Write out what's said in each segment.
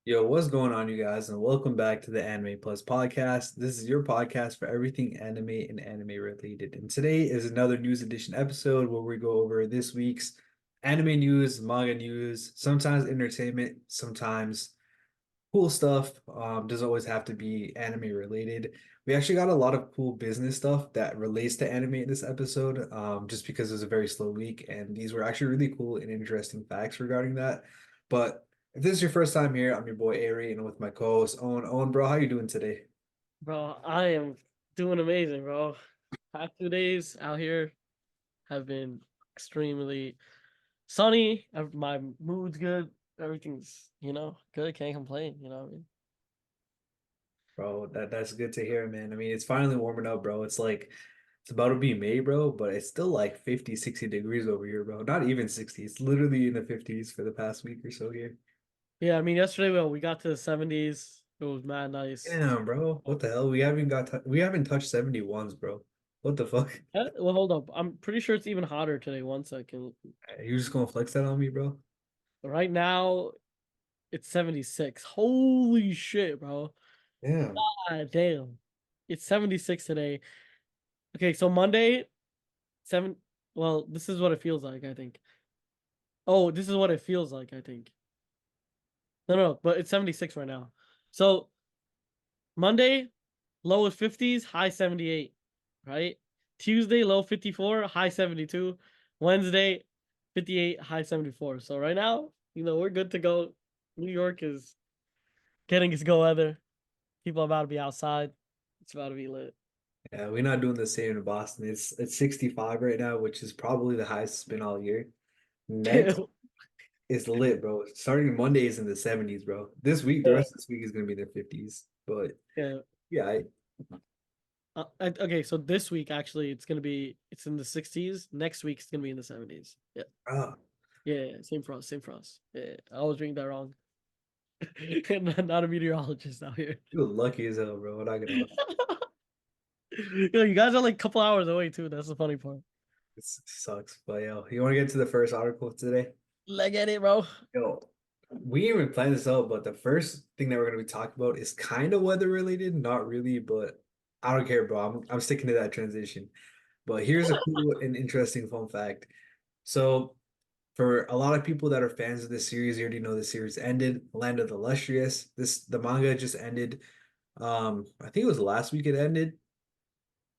Yo, what's going on, you guys, and welcome back to the Anime Plus podcast. This is your podcast for everything anime and anime related. And today is another news edition episode where we go over this week's anime news, manga news, sometimes entertainment, sometimes cool stuff. Doesn't always have to be anime related. We actually got a lot of cool business stuff that relates to anime in this episode, just because it was a very slow week, and these were actually really cool and interesting facts regarding that. But if this is your first time here, I'm your boy Aray, and with my co-host Owen. Owen, bro, how you doing today? Bro, I am doing amazing, bro. Past 2 days out here have been extremely sunny. My mood's good. Everything's, good. Can't complain. You know what I mean? Bro, that's good to hear, man. I mean, it's finally warming up, bro. It's about to be May, bro, but it's still like 50, 60 degrees over here, bro. Not even 60. It's literally in the 50s for the past week or so here. Yeah, I mean, yesterday, well, we got to the 70s. It was mad nice. Damn, bro. What the hell? We haven't touched 71s, bro. What the fuck? Well, hold up. I'm pretty sure it's even hotter today. One second. You just gonna flex that on me, bro? Right now, it's 76. Holy shit, bro. Damn. God damn. It's 76 today. Okay, so Monday, seven. Well, this is what it feels like, I think. Oh, this is what it feels like, I think. No, but it's 76 right now. So Monday, low is 50s, high 78, right? Tuesday, low 54, high 72. Wednesday, 58, high 74. So right now, we're good to go. New York is getting its go weather. People are about to be outside. It's about to be lit. Yeah, we're not doing the same in Boston. It's 65 right now, which is probably the highest it's been all year. Next is lit, bro. Starting Monday is in the 70s, bro. This week, the Yeah. rest of this week is gonna be in the 50s. But Yeah. yeah, Okay, so this week actually it's in the 60s. Next week it's gonna be in the 70s. Yeah. ah, Yeah, same for us, same for us. Yeah, I was reading that wrong. Not a meteorologist out here. you're lucky as hell, bro. I'm not gonna lie. You guys are like a couple hours away too. That's the funny part. It sucks. But yo, you wanna get to the first article today? Let's get it, bro. Yo, we didn't even plan this out, but the first thing that we're gonna be talking about is kind of weather related, not really, but I don't care, bro. I'm sticking to that transition. But here's a cool and interesting fun fact. So, for a lot of people that are fans of this series, you already know the series ended. Land of the Lustrous. The manga just ended. I think it was last week it ended.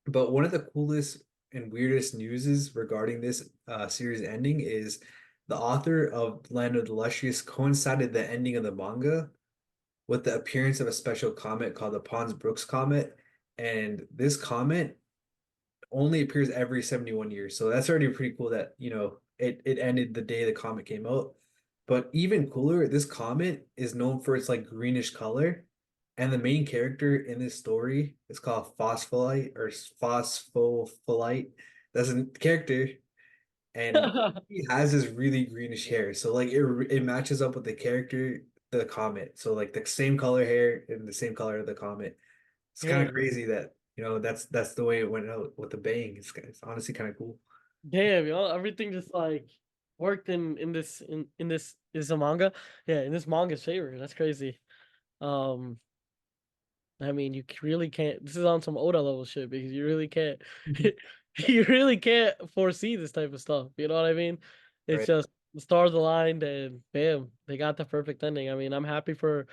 But one of the coolest and weirdest newses regarding this series ending is the author of Land of the Lustrous coincided the ending of the manga with the appearance of a special comet called the Pons-Brooks comet. And this comet only appears every 71 years. So that's already pretty cool that, it ended the day the comet came out. But even cooler, this comet is known for its like greenish color. And the main character in this story is called Phospholite or Phospholite. That's a character, and he has this really greenish hair. So like it matches up with the character, the comet. So like the same color hair and the same color of the comet. It's kind Yeah. of crazy that, that's the way it went out with the bang. It's honestly kind of cool. Damn, everything just like worked in this is a manga. Yeah, in this manga's favor. That's crazy. Um, I mean, really can't. This is on some Oda level shit because you really can't. You really can't foresee this type of stuff. You know what I mean? It's Right. just the stars aligned and bam, they got the perfect ending. I mean, I'm happy for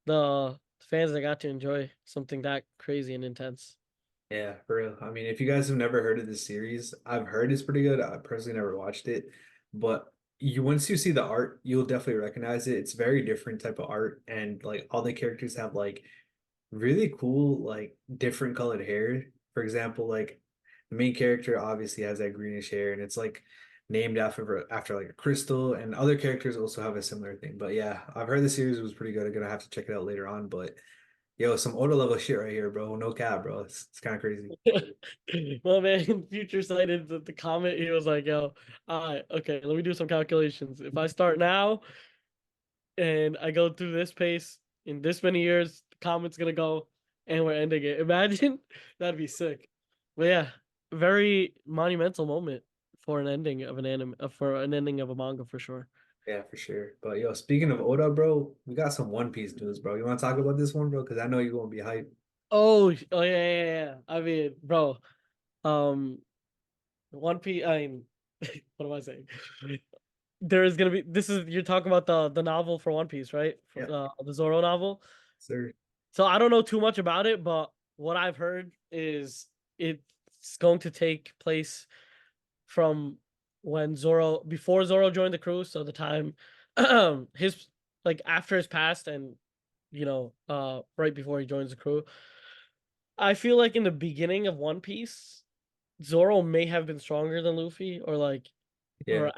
the fans that got to enjoy something that crazy and intense. Yeah, for real. I mean, if you guys have never heard of this series, I've heard it's pretty good. I personally never watched it, but once you see the art, you'll definitely recognize it. It's very different type of art, and like all the characters have like really cool, like different colored hair. For example, like the main character obviously has that greenish hair, and it's like named after like a crystal, and other characters also have a similar thing. But yeah, I've heard the series was pretty good. I'm gonna have to check it out later on. But yo, some Oda level shit right here, bro. No cap, bro. It's kind of crazy. Well, man, Future cited the comment. He was like, "Yo, all right, okay, let me do some calculations. If I start now and I go through this pace in this many years, the comment's gonna go, and we're ending it. Imagine that'd be sick." But yeah, very monumental moment for an ending of an anime, for an ending of a manga for sure. Yeah, for sure. But yo, speaking of Oda, bro, we got some One Piece news, bro. You want to talk about this one, bro? Because I know you're gonna be hyped. Oh yeah, yeah, yeah. I mean, bro, um, One Piece. I mean, what am I saying? There is gonna be. This is you're talking about the novel for One Piece, right? For Yeah, the Zoro novel. sir. So I don't know too much about it, but what I've heard is it's going to take place from when Zoro before Zoro joined the crew, so the time his like after his past and right before he joins the crew. I feel like in the beginning of One Piece, Zoro may have been stronger than Luffy, Yeah, or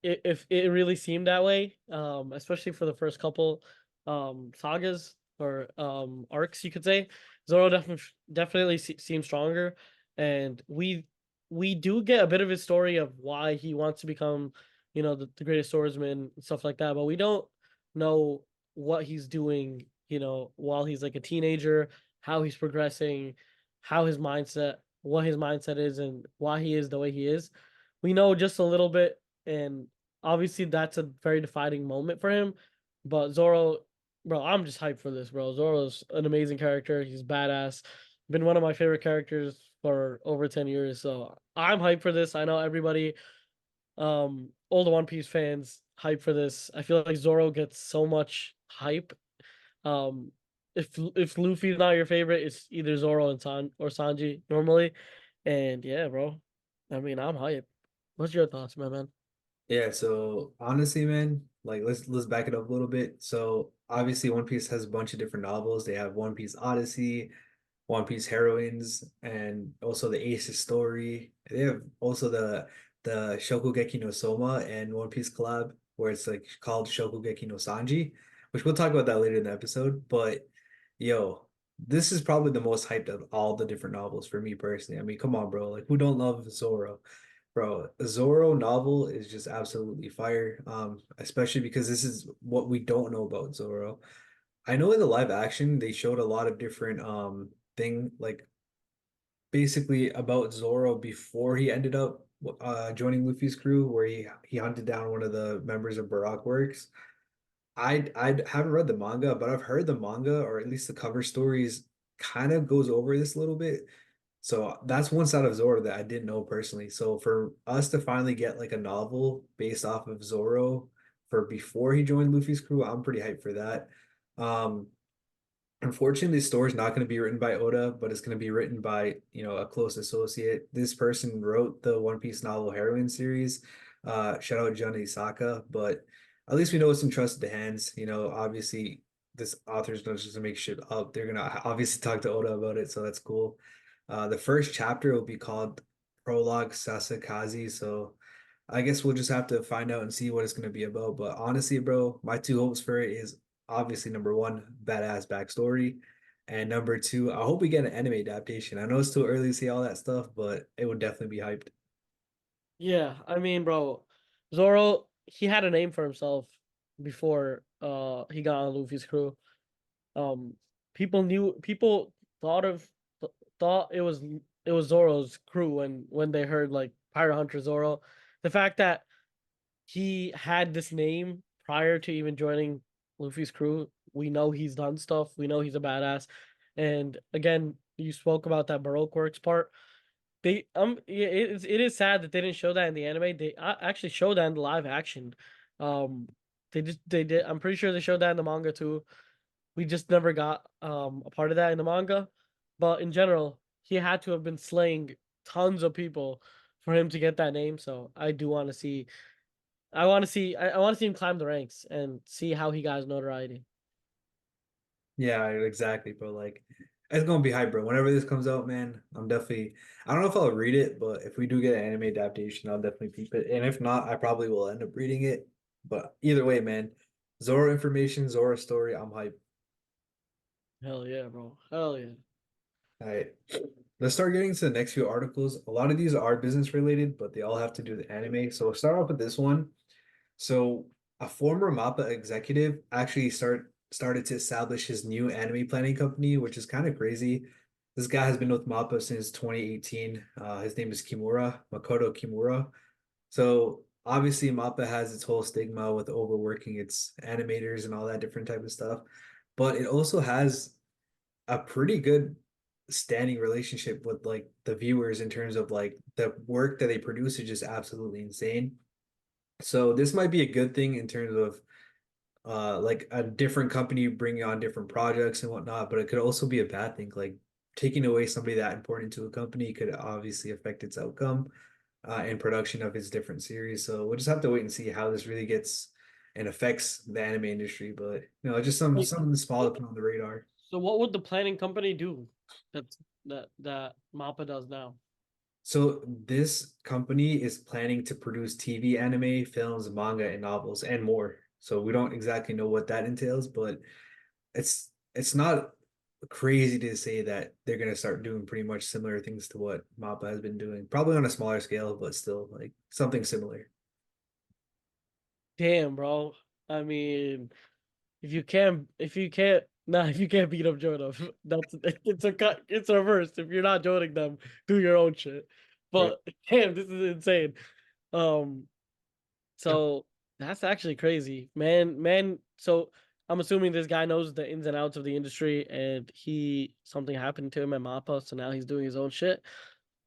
if it really seemed that way, especially for the first couple sagas or arcs, you could say. Zoro definitely seems stronger, and we do get a bit of his story of why he wants to become, the greatest swordsman and stuff like that, but we don't know what he's doing, while he's like a teenager, how he's progressing, what his mindset is, and why he is the way he is. We know just a little bit, and obviously that's a very defining moment for him. But Zoro, bro, I'm just hyped for this, bro. Zoro's an amazing character. He's badass. Been one of my favorite characters for over 10 years. So I'm hyped for this. I know everybody, all the One Piece fans hype for this. I feel like Zoro gets so much hype. Um if Luffy's not your favorite, it's either Zoro and Sanji normally. And yeah, bro. I mean, I'm hyped. What's your thoughts, my man? yeah. So honestly, man, like let's back it up a little bit. So obviously, One Piece has a bunch of different novels. They have One Piece Odyssey, One Piece Heroines, and also the Aces story. They have also the Shokugeki no Soma and One Piece collab, where it's like called Shokugeki no Sanji, which we'll talk about that later in the episode. But yo, this is probably the most hyped of all the different novels for me personally. I mean, come on, bro. Like, who don't love Zoro? Bro, a Zoro novel is just absolutely fire. Especially because this is what we don't know about Zoro. I know in the live action they showed a lot of different thing like basically about Zoro before he ended up joining Luffy's crew where he hunted down one of the members of Baroque Works. I haven't read the manga, but I've heard the manga or at least the cover stories kind of goes over this a little bit. So that's one side of Zoro that I didn't know personally. So for us to finally get like a novel based off of Zoro for before he joined Luffy's crew, I'm pretty hyped for that. Um, Unfortunately, the story's not going to be written by Oda, but it's going to be written by, a close associate. This person wrote the One Piece novel Heroine series. Shout out John Isaka, but at least we know it's in trusted hands. Obviously this author's not just to make shit up. They're gonna obviously talk to Oda about it, so that's cool. The first chapter will be called Prologue Sasakazi, so I guess we'll just have to find out and see what it's going to be about. But honestly, bro, my two hopes for it is obviously number one, badass backstory. And number two, I hope we get an anime adaptation. I know it's too early to see all that stuff, but it would definitely be hyped. Yeah, I mean, bro, Zoro, he had a name for himself before he got on Luffy's crew. Um people thought it was Zoro's crew when they heard like Pirate Hunter Zoro. The fact that he had this name prior to even joining Luffy's crew, we know he's done stuff. We know he's a badass. And again, you spoke about that Baroque works part. It is sad that they didn't show that in the anime. They actually showed that in the live action. Um, they did. I'm pretty sure they showed that in the manga too. We just never got a part of that in the manga. But in general, he had to have been slaying tons of people for him to get that name. So I do want to see. I want to see him climb the ranks and see how he got his notoriety. Yeah, exactly, bro. Like it's gonna be hype, bro. Whenever this comes out, man, I don't know if I'll read it, but if we do get an anime adaptation, I'll definitely peep it. And if not, I probably will end up reading it. But either way, man, Zoro information, Zoro story, I'm hyped. Hell yeah, bro. Hell yeah. All right. Let's start getting to the next few articles. A lot of these are business related, but they all have to do with anime. So we'll start off with this one. So a former MAPPA executive actually started to establish his new anime planning company, which is kind of crazy. This guy has been with MAPPA since 2018. His name is Kimura, Makoto Kimura. So obviously MAPPA has its whole stigma with overworking its animators and all that different type of stuff, but it also has a pretty good standing relationship with like the viewers in terms of like the work that they produce is just absolutely insane. So this might be a good thing in terms of like a different company bringing on different projects and whatnot, but it could also be a bad thing. Like taking away somebody that important to a company could obviously affect its outcome and production of its different series. So we'll just have to wait and see how this really gets and affects the anime industry. But just Wait, something small to so, put on the radar. so what would the planning company do that that MAPPA does now? So this company is planning to produce TV, anime, films, manga, and novels, and more. So we don't exactly know what that entails, but it's not crazy to say that they're gonna start doing pretty much similar things to what MAPPA has been doing. Probably on a smaller scale, but still like something similar. Damn, bro. I mean, if you can't beat up Jordan, that's it's reversed. If you're not joining them, do your own shit. Right. But damn, this is insane. Um, so that's actually crazy, man. So I'm assuming this guy knows the ins and outs of the industry, and something happened to him at Mappa, so now he's doing his own shit.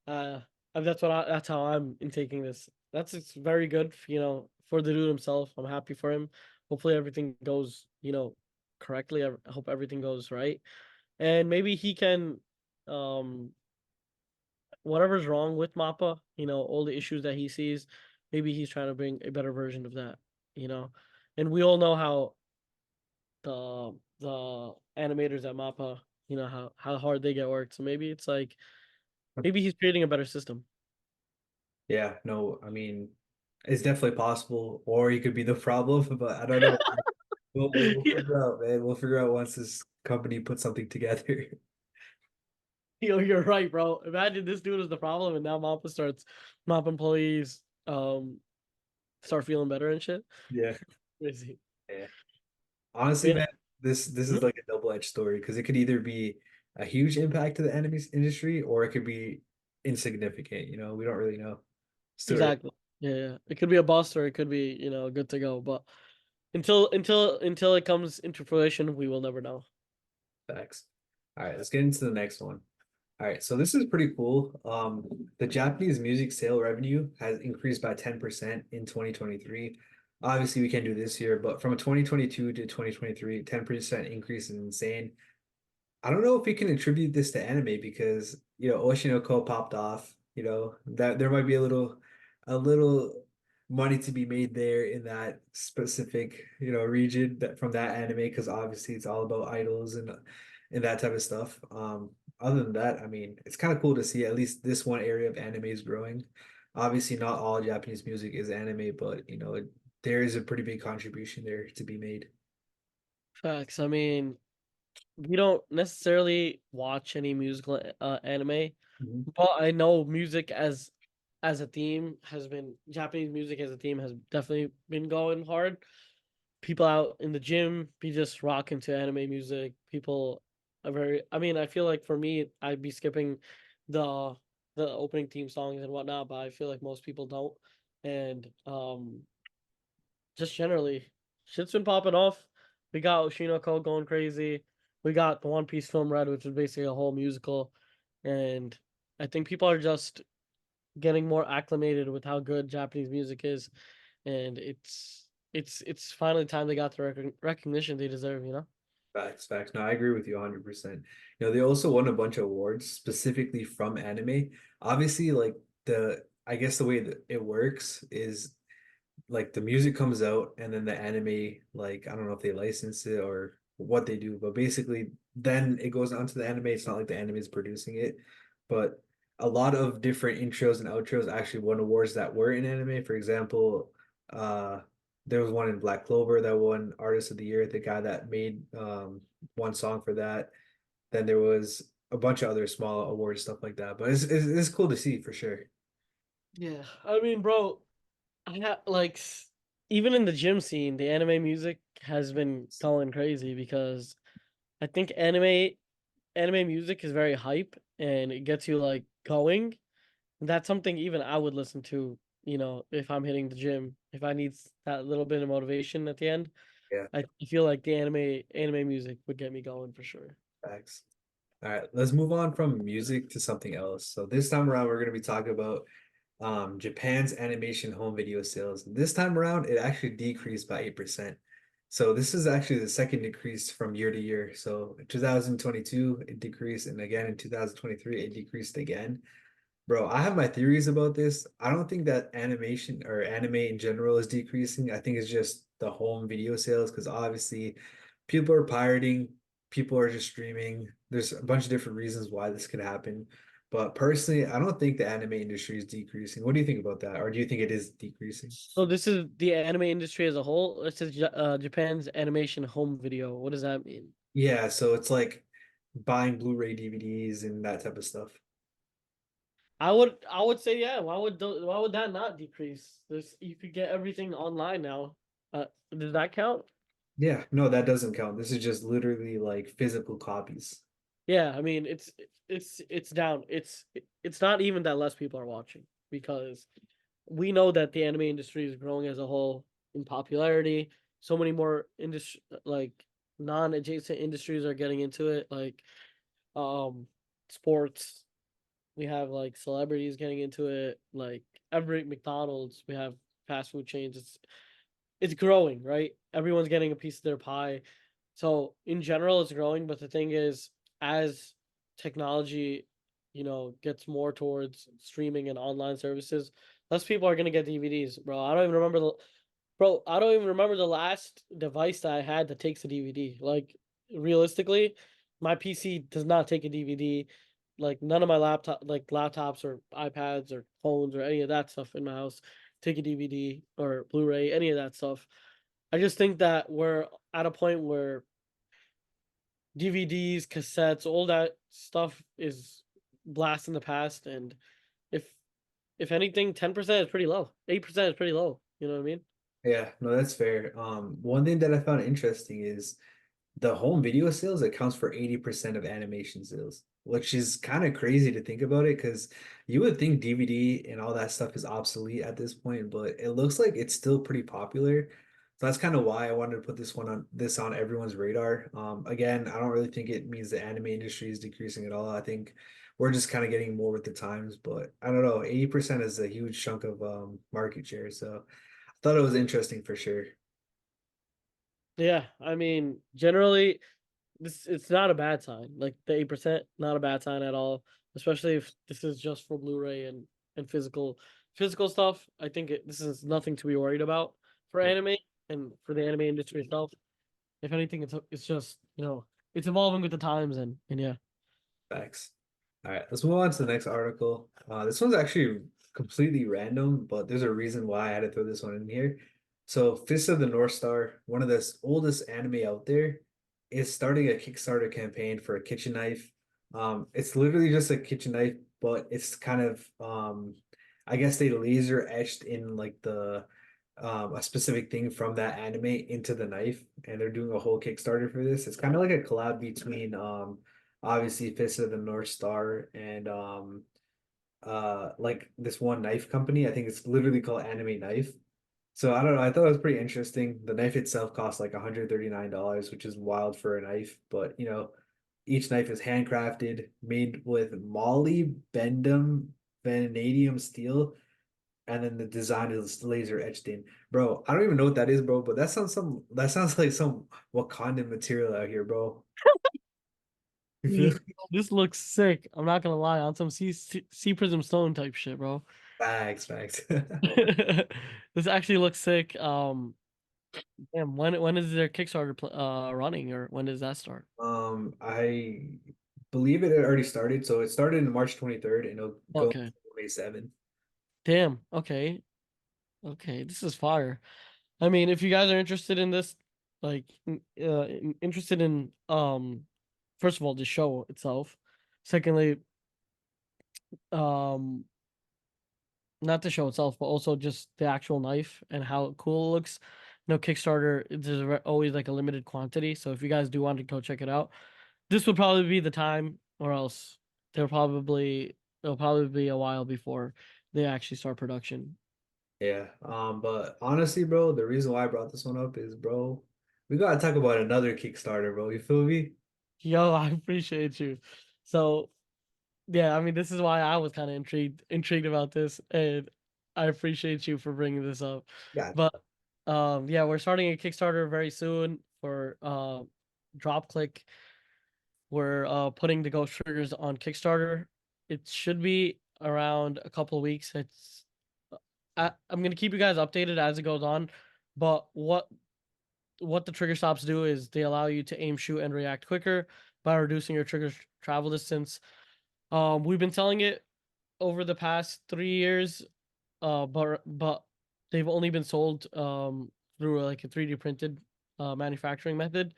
Uh, that's how I'm in taking this. That's it's very good, for the dude himself. I'm happy for him. Hopefully everything goes, correctly. I hope everything goes right, and maybe he can, um, whatever's wrong with Mappa, all the issues that he sees, maybe he's trying to bring a better version of that, and we all know how the animators at Mappa, how hard they get worked. So maybe it's like maybe he's creating a better system. Yeah, no, I mean, it's definitely possible, or he could be the problem, but I don't know. We'll Yeah. figure out, man. We'll figure out once this company puts something together. You're right, bro. Imagine this dude is the problem, and now Mappa employees start feeling better and shit. Yeah. Crazy. Yeah. Honestly, Yeah, man, this is mhm. like a double-edged story because it could either be a huge impact to the anime industry or it could be insignificant. We don't really know. It's too early. Exactly. Yeah, yeah. It could be a bust or it could be, good to go. But until it comes into fruition, we will never know. Facts. All right, let's get into the next one. All right, so this is pretty cool. The Japanese music sale revenue has increased by 10% in 2023. Obviously, we can't do this year, but from 2022 to 2023, 10% increase is insane. I don't know if we can attribute this to anime because Oshinoko popped off. That there might be a little money to be made there in that specific region that from that anime because obviously it's all about idols and that type of stuff. Other than that, I mean, it's kind of cool to see at least this one area of anime is growing. Obviously, not all Japanese music is anime, but there is a pretty big contribution there to be made. Facts. I mean, we don't necessarily watch any musical anime, Mhm. but I know music as a theme has been Japanese music as a theme has definitely been going hard. People out in the gym be just rocking to anime music. People are very. I mean, I feel like for me, I'd be skipping the the opening theme songs and whatnot, but I feel like most people don't. And just generally, shit's been popping off. We got Oshinoko going crazy. We got the One Piece film Red, which is basically a whole musical, and I think people are just getting more acclimated with how good Japanese music is, and it's finally time they got the recognition they deserve. Facts, facts. No, I agree with you 100%. They also won a bunch of awards specifically from anime. Obviously, like I guess the way that it works is like the music comes out and then the anime, like I don't know if they license it or what they do, but basically then it goes onto the anime. It's not like the anime is producing it, but a lot of different intros and outros actually won awards that were in anime. For example, uh there was one in Black Clover that won Artist of the Year, the guy that made one song for that. Then there was a bunch of other small awards, stuff like that. But it's cool to see for sure. Yeah, I mean, bro, even in the gym scene, the anime music has been going crazy because I think anime music is very hype and it gets you like going. That's something even I would listen to, if I'm hitting the gym, if I need that little bit of motivation at the end, Yeah, I feel like the anime music would get me going for sure. facts. All right, let's move on from music to something else. So this time around, we're going to be talking about Japan's animation home video sales. This time around, it actually decreased by 8%. So this is actually the second decrease from year to year. So in 2022, it decreased, and again in 2023, it decreased again. Bro, I have my theories about this. I don't think that animation or anime in general is decreasing. I think it's just the home video sales because obviously people are pirating, people are just streaming. There's a bunch of different reasons why this could happen. But personally, I don't think the anime industry is decreasing. What do you think about that? Or do you think it is decreasing? So this is the anime industry as a whole. It says Japan's animation home video. What does that mean? Yeah, so it's like buying Blu-ray DVDs and that type of stuff. I would say yeah. Why would that not decrease? You could get everything online now. Does that count? Yeah, no, that doesn't count. This is just literally like physical copies. Yeah, I mean it's down. It's not even that less people are watching because we know that the anime industry is growing as a whole in popularity. So many more industry like non-adjacent industries are getting into it, like um sports. We have like celebrities getting into it, like every McDonald's, we have fast food chains. It's growing, right? Everyone's getting a piece of their pie. So in general, it's growing. But the thing is, as technology, gets more towards streaming and online services, less people are gonna get DVDs, bro. I don't even remember the last device that I had that takes a DVD. Like realistically, my PC does not take a DVD. Like none of my laptops or iPads or phones or any of that stuff in my house take a DVD or Blu-ray, any of that stuff. I just think that we're at a point where DVDs, cassettes, all that stuff is blast in the past, and if if anything, 10% is pretty low. 8% is pretty low. You know what I mean? Yeah, no, that's fair. One thing that I found interesting is the home video sales accounts for 80% of animation sales, which is kind of crazy to think about it because you would think DVD and all that stuff is obsolete at this point, but it looks like it's still pretty popular. So that's kind of why I wanted to put this on everyone's radar. Again, I don't really think it means the anime industry is decreasing at all. I think we're just kind of getting more with the times, but I don't know, 80% is a huge chunk of market share. So I thought it was interesting for sure. Yeah, I mean, generally, it's not a bad sign. Like the 8%, not a bad sign at all. Especially if this is just for Blu-ray and physical stuff. I think this is nothing to be worried about for Yeah, anime and for the anime industry itself. If anything, it's just it's evolving with the times and yeah. facts. All right, let's move on to the next article. This one's actually completely random, but there's a reason why I had to throw this one in here. So, Fist of the North Star, one of the oldest anime out there, is starting a Kickstarter campaign for a kitchen knife. It's literally just a kitchen knife, but it's kind of I guess they laser etched in like the a specific thing from that anime into the knife, and they're doing a whole Kickstarter for this. It's kind of like a collab between obviously Fist of the North Star and like this one knife company. I think it's literally called Anime Knife. So I don't know. I thought it was pretty interesting. The knife itself costs like $139, which is wild for a knife. But each knife is handcrafted, made with molybdenum vanadium steel, and then the design is laser etched in. Bro, I don't even know what that is, bro. But that sounds like some Wakandan material out here, bro. You feel? This looks sick. I'm not gonna lie, on some sea prism stone type shit, bro. Facts, facts. This actually looks sick. Damn, when is their Kickstarter running, or when does that start? I believe it had already started. So it started in March 23rd and it'll go Okay. until May 7th. Damn. Okay. Okay. This is fire. I mean, if you guys are interested in this, like, interested in first of all, the show itself. Secondly, um, not the show itself, but also just the actual knife and how cool it looks. Kickstarter, there's always like a limited quantity. So if you guys do want to go check it out, this would probably be the time, or else it'll probably be a while before they actually start production. Yeah. But honestly, bro, the reason why I brought this one up is, bro, we gotta talk about another Kickstarter, bro. You feel me? Yo, I appreciate you. So yeah, I mean, this is why I was kind of intrigued about this, and I appreciate you for bringing this up. Gotcha. But yeah, we're starting a Kickstarter very soon for Drop Click. We're putting the Ghost Triggers on Kickstarter. It should be around a couple of weeks. I'm gonna keep you guys updated as it goes on, but what the trigger stops do is they allow you to aim, shoot, and react quicker by reducing your trigger's travel distance. We've been selling it over the past 3 years, but they've only been sold through like a 3D printed manufacturing method.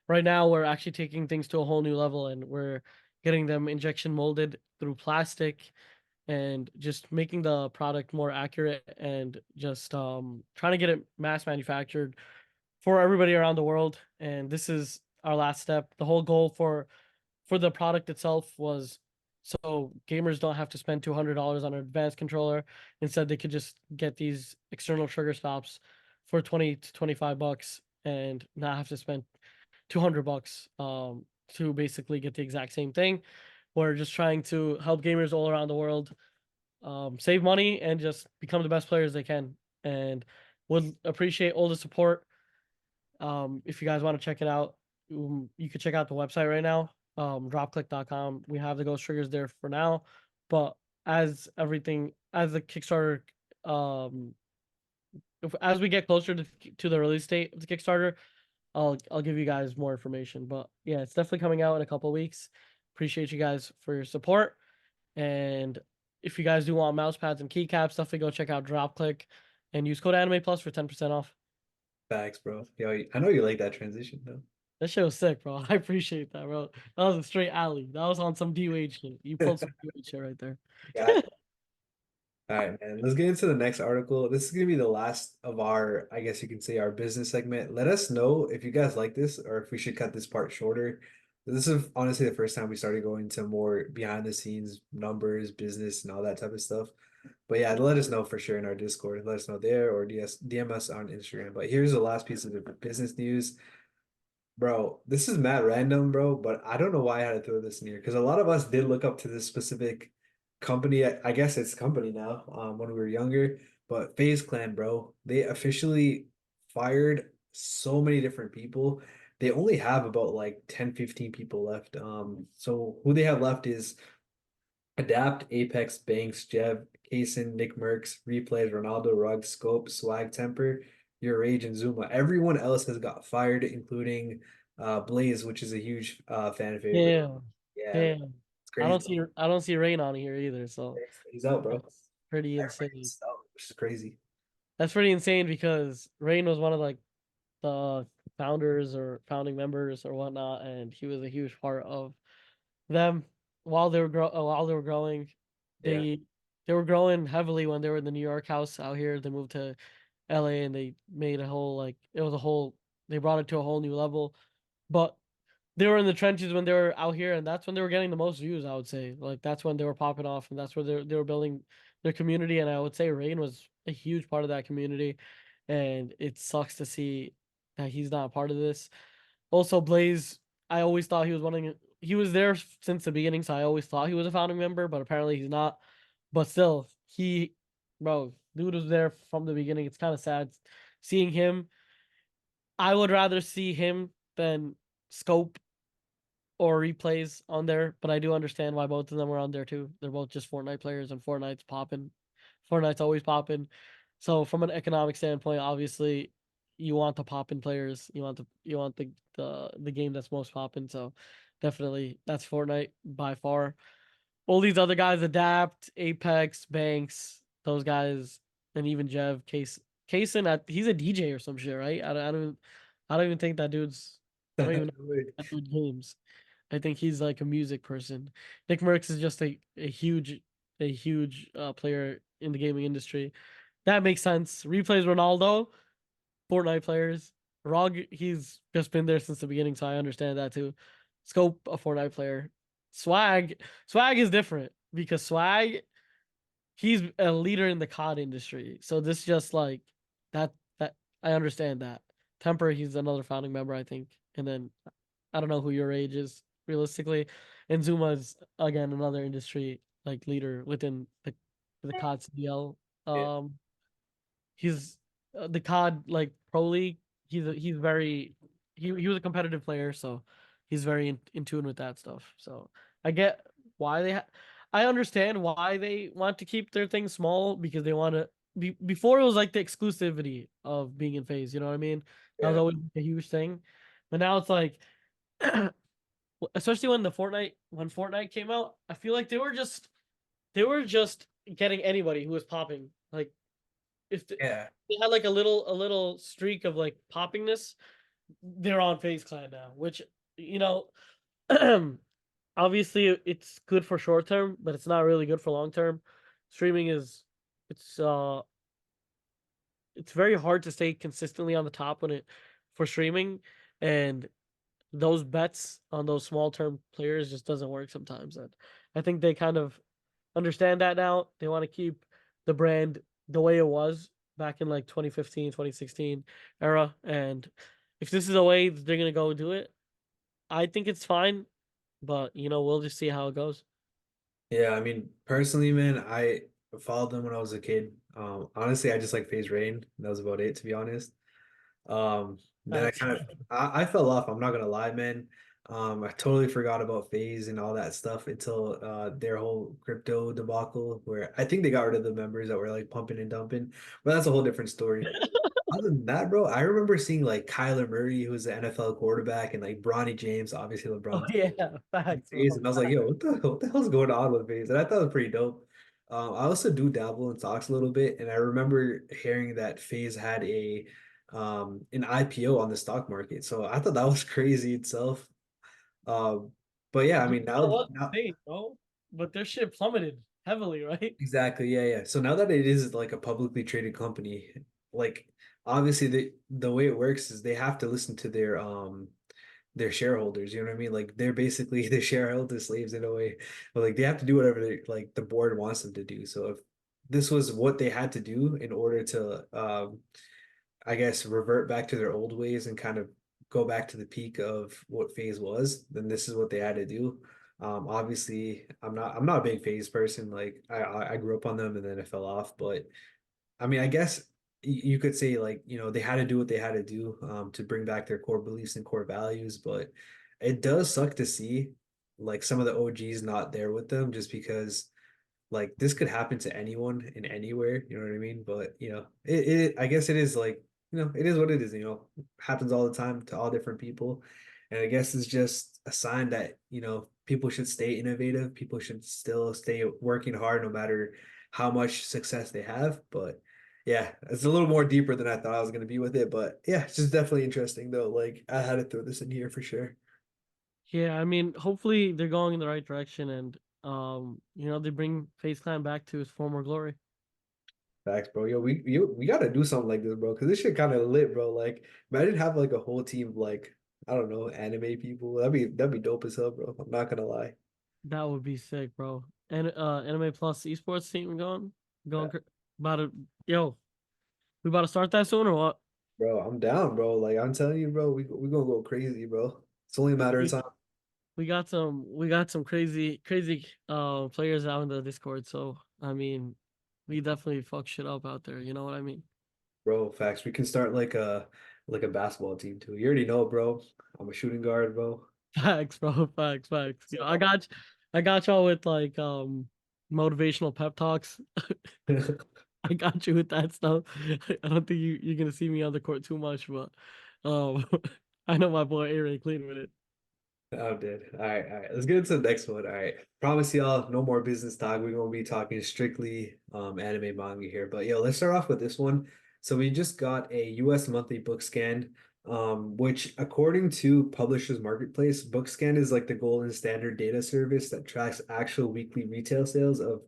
Right now, we're actually taking things to a whole new level, and we're getting them injection molded through plastic and just making the product more accurate and just trying to get it mass manufactured for everybody around the world. And this is our last step. The whole goal for the product itself was so gamers don't have to spend $200 on an advanced controller. Instead, they could just get these external trigger stops for 20 to 25 bucks and not have to spend 200 bucks to basically get the exact same thing. We're just trying to help gamers all around the world save money and just become the best players they can. And would appreciate all the support. If you guys want to check it out, you can check out the website right now, dropclick.com. We have the ghost triggers there for now, but as the Kickstarter, um, as we get closer to the release date of the Kickstarter, I'll give you guys more information. But yeah, it's definitely coming out in a couple of weeks. Appreciate you guys for your support, and if you guys do want mouse pads and keycaps, definitely go check out DropClick and use code Anime Plus for 10% off. Facts, bro. Yo, I know you like that transition, though. That shit was sick, bro. I appreciate that, bro. That was a straight alley. That was on some D-Wade shit. You pulled some D-Wade shit right there. Got All right, man. Let's get into the next article. This is gonna be the last of our, I guess you can say, our business segment. Let us know if you guys like this or if we should cut this part shorter. This is honestly the first time we started going to more behind the scenes numbers, business, and all that type of stuff. But yeah, let us know for sure in our Discord. Let us know there or DM us on Instagram. But here's the last piece of the business news. Bro, this is mad random, bro, but I don't know why I had to throw this in here because a lot of us did look up to this specific company. I guess it's company now, when we were younger, but Faze Clan, bro, they officially fired so many different people. They only have about like 10, 15 people left. So who they have left is Adapt, Apex, Banks, Jeb, Kaysen, Nick Merckx, Replays, Ronaldo, Rugg, Scope, Swag Temper, Your Rage, and Zuma. Everyone else has got fired, including Blaze, which is a huge fan favorite. Damn. Yeah, Damn. it's crazy. I don't see Rain on here either, so He's out, bro. that's pretty Everybody insane. else is out, which is crazy. That's pretty insane because Rain was one of like the founders or founding members or whatnot, and he was a huge part of them while they were growing. Yeah. They they were growing heavily when they were in the New York house out here. They moved to LA and they made a whole like it was a whole they brought it to a whole new level. But they were in the trenches when they were out here, and that's when they were getting the most views, I would say. Like that's when they were popping off, and that's where they were building their community. And I would say Rain was a huge part of that community, and it sucks to see that he's not a part of this. Also, Blaze, I always thought he was there since the beginning, so I always thought he was a founding member, but apparently he's not. But still, bro, dude was there from the beginning. It's kind of sad seeing him. I would rather see him than Scope or replays on there, but I do understand why both of them were on there too. They're both just Fortnite players, and Fortnite's popping. Fortnite's always popping. So from an economic standpoint, obviously, you want the popping players. You want the game that's most popping. So definitely that's Fortnite by far. All these other guys, Adapt, Apex, Banks, those guys, and even Kaysen, he's a DJ or some shit, right? I don't even think that dude's. I don't even know that dude games. I think he's like a music person. Nick Merckx is just a huge player in the gaming industry. That makes sense. Replays Ronaldo, Fortnite players. Rog, he's just been there since the beginning, so I understand that too. Scope, a Fortnite player. Swag is different because Swag he's a leader in the COD industry. So this just like that I understand that. Temper, he's another founding member, I think. And then I don't know who your age is realistically. And Zuma's again another industry like leader within the COD CDL. Yeah. He's the COD like pro league. He's very he was a competitive player, so he's very in tune with that stuff. So I get why I understand why they want to keep their thing small because they want to before it was like the exclusivity of being in Phase, you know what I mean? That was Yeah. always a huge thing. But now it's like especially when Fortnite came out, I feel like they were just getting anybody who was popping. Like if Yeah. they had like a little streak of like poppingness, they're on FaZe Clan now, which you know, obviously it's good for short term, but it's not really good for long term. Streaming is it's uh it's very hard to stay consistently on the top when it for streaming, and those bets on those small term players just doesn't work sometimes. And I think they kind of understand that now. They want to keep the brand the way it was back in like 2015, 2016 era. And if this is a way that they're gonna go do it, I think it's fine. But we'll just see how it goes. Yeah, I mean, personally, man, I followed them when I was a kid. Honestly, I just like Phase Rain. That was about it, to be honest. Then I Facts. kind of I fell off. I'm not gonna lie, man. I totally forgot about Phase and all that stuff until their whole crypto debacle, where I think they got rid of the members that were like pumping and dumping. But that's a whole different story. Other than that, bro, I remember seeing like Kyler Murray, who was the NFL quarterback, and like Bronny James, obviously Oh LeBron's yeah, facts, Faze, bro. and I was like, yo, what the hell's going on with Faze? And I thought it was pretty dope. I also do dabble in stocks a little bit, and I remember hearing that Faze had a an IPO on the stock market. So I thought that was crazy itself. Um, but yeah, I Yeah, mean that now was now insane, bro. But their shit plummeted heavily, right? exactly, yeah, yeah. So now that it is like a publicly traded company, like obviously the way it works is they have to listen to their shareholders, you know what I mean? Like they're basically the shareholder slaves in a way. But like they have to do whatever like the board wants them to do. So if this was what they had to do in order to I guess revert back to their old ways and kind of go back to the peak of what Phase was, then this is what they had to do. Obviously I'm not a big Phase person. Like I grew up on them and then I fell off, but I mean, I guess you could say like, they had to do what they had to do to bring back their core beliefs and core values, but it does suck to see like some of the OGs not there with them just because like this could happen to anyone in anywhere, you know what I mean? But I guess it is like, it is what it is, happens all the time to all different people. And I guess it's just a sign that, people should stay innovative, people should still stay working hard no matter how much success they have. But yeah, it's a little more deeper than I thought I was gonna be with it. But yeah, it's just definitely interesting though. Like I had to throw this in here for sure. Yeah, I mean, hopefully they're going in the right direction and they bring FaZe Clan back to its former glory. Facts, bro. Yo, we gotta do something like this, bro. Because this shit kind of lit, bro. Like, imagine have like a whole team of like, I don't know, anime people. That'd be dope as hell, bro. I'm not gonna lie. That would be sick, bro. And Anime Plus esports team going Yeah. about to yo, we about to start that soon or what? Bro, I'm down, bro. Like I'm telling you, bro, we gonna go crazy, bro. It's only a matter of We time, we got some crazy players out in the Discord, so I mean we definitely fuck shit up out there, you know what I mean? bro. Facts. We can start like a basketball team too. You already know, bro. I'm a shooting guard, bro. Facts, bro, facts. So, I got y'all with like motivational pep talks. I got you with that stuff. I don't think you're gonna see me on the court too much, but um I know my boy Aray clean with it. I'm dead. All right. Let's get into the next one. All right. Promise y'all no more business talk. We're gonna be talking strictly anime manga here. But yo, let's start off with this one. So we just got a US monthly book scan, which according to Publishers Marketplace, Bookscan is like the golden standard data service that tracks actual weekly retail sales of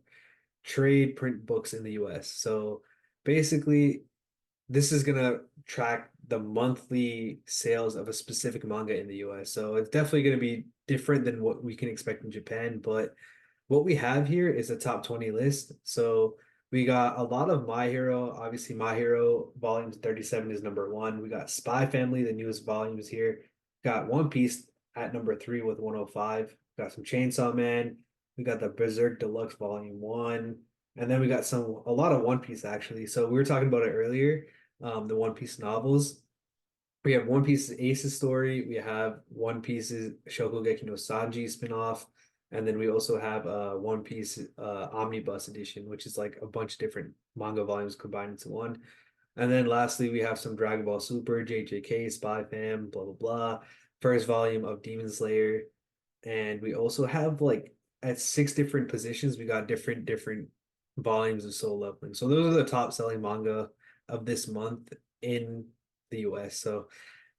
trade print books in the US. So basically this is gonna track the monthly sales of a specific manga in the US. So it's definitely gonna be different than what we can expect in Japan. But what we have here is a top 20 list. So we got a lot of My Hero. Obviously, My Hero volumes 37 is number one. We got Spy Family, the newest volumes here. Got One Piece at number three with 105. Got some Chainsaw Man. We got the Berserk Deluxe Volume 1. And then we got a lot of One Piece actually. So we were talking about it earlier, the One Piece novels. We have One Piece's Ace's story. We have One Piece's Shokugeki no Sanji spinoff. And then we also have One Piece Omnibus edition, which is like a bunch of different manga volumes combined into one. And then lastly, we have some Dragon Ball Super, JJK, Spy Fam, blah, blah, blah. First volume of Demon Slayer. And we also have like at six different positions, we got different volumes of Soul Leveling. So those are the top selling manga of this month in the US. So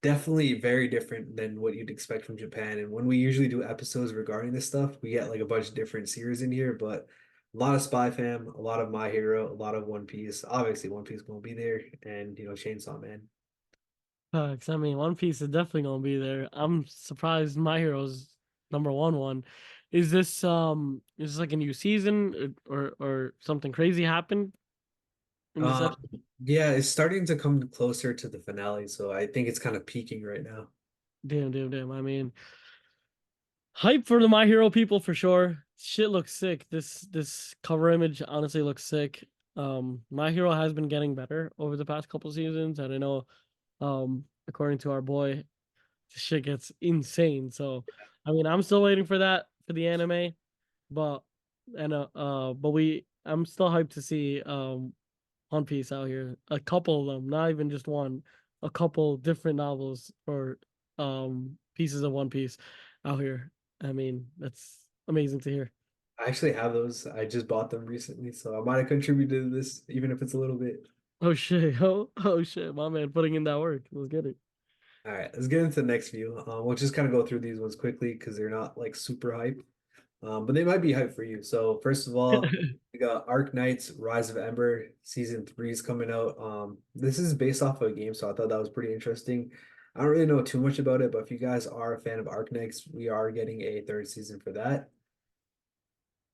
definitely very different than what you'd expect from Japan. And when we usually do episodes regarding this stuff, we get like a bunch of different series in here, but a lot of Spy Fam, a lot of My Hero, a lot of One Piece. Obviously, One Piece won't be there, and Chainsaw Man. Facts. I mean, One Piece is definitely gonna be there. I'm surprised My Hero's number one. Is this like a new season or something crazy happened in this Um, episode? yeah, it's starting to come closer to the finale, so I think it's kind of peaking right now. Damn. I mean, hype for the My Hero people for sure. Shit looks sick. This cover image honestly looks sick. My Hero has been getting better over the past couple seasons, and I know, according to our boy, the shit gets insane. So, I mean, I'm still waiting for that for the anime, but I'm still hyped to see One Piece out here. A couple of them, not even just one, a couple different novels or pieces of One Piece out here. I mean, that's amazing to hear. I actually have those. I just bought them recently, so I might have contributed to this, even if it's a little bit. Oh shit! Oh shit! My man, putting in that work. Let's get it. All right, let's get into the next few. We'll just kind of go through these ones quickly because they're not like super hype, but they might be hype for you. So first of all, we got Arknights: Rise of Ember season three is coming out. This is based off of a game, so I thought that was pretty interesting. I don't really know too much about it, but if you guys are a fan of Arknights, we are getting a third season for that.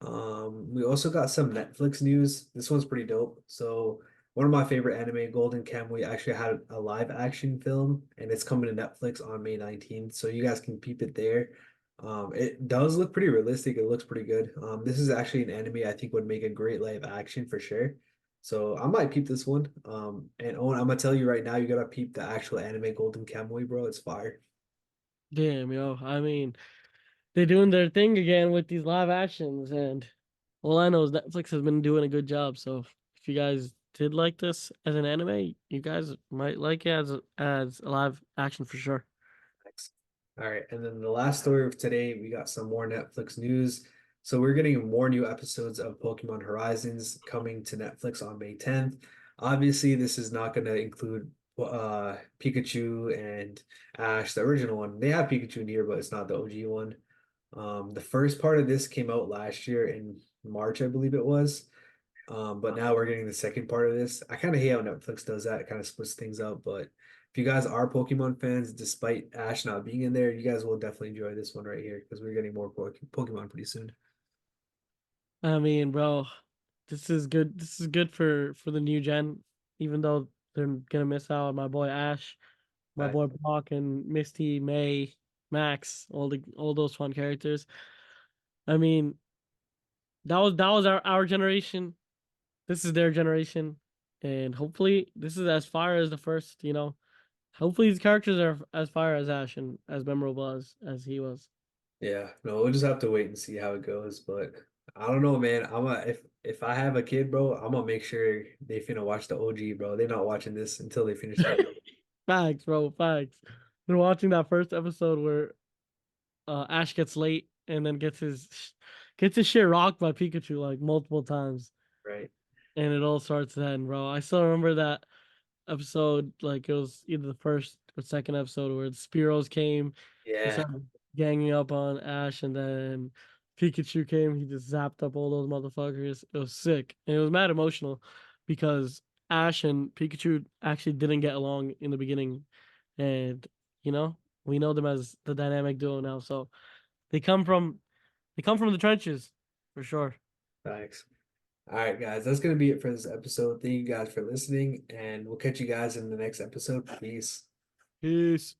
We also got some Netflix news. This one's pretty dope. So one of my favorite anime, Golden Kamuy, actually had a live action film, and it's coming to Netflix on May 19th. So you guys can peep it there. It does look pretty realistic. It looks pretty good. This is actually an anime I think would make a great live action for sure. So I might peep this one. And Owen, I'm gonna tell you right now, you gotta peep the actual anime Golden Kamuy, bro. It's fire. Damn, yo. I mean, they're doing their thing again with these live actions, and all I know is Netflix has been doing a good job. So if you guys did like this as an anime, you guys might like it as a live action for sure. Thanks. All right, and then the last story of today, we got some more Netflix news. So we're getting more new episodes of Pokemon Horizons coming to Netflix on May 10th. Obviously, this is not going to include Pikachu and Ash, the original one. They have Pikachu in here, but it's not the OG one. The first part of this came out last year in March, I believe it was. But now we're getting the second part of this. I kind of hate how Netflix does that. It kind of splits things up. But if you guys are Pokemon fans, despite Ash not being in there, you guys will definitely enjoy this one right here because we're getting more Pokemon pretty soon. I mean, bro, this is good. This is good for the new gen, even though they're gonna miss out on my boy Ash, my But boy Brock, and Misty, May, Max, all those fun characters. I mean, that was our generation. This is their generation, and hopefully this is as far as the first. Hopefully these characters are as far as Ash and as memorable as he was. yeah, no, we'll just have to wait and see how it goes. But I don't know, man. If I have a kid, bro, I'm gonna make sure they finna watch the OG, bro. They're not watching this until they finish the game. Facts, bro, facts. Been watching that first episode where Ash gets late and then gets his shit rocked by Pikachu like multiple times, Right? and it all starts then, bro. I still remember that episode, like it was either the first or second episode where the Spearows came, they Yeah, started ganging up on Ash, and then Pikachu came, he just zapped up all those motherfuckers. It was sick, and it was mad emotional because Ash and Pikachu actually didn't get along in the beginning, and you know we know them as the dynamic duo now. So they come from they come from the trenches. For sure. Thanks. All right, guys, that's gonna be it for this episode. Thank you guys for listening, and we'll catch you guys in the next episode. Peace. Peace.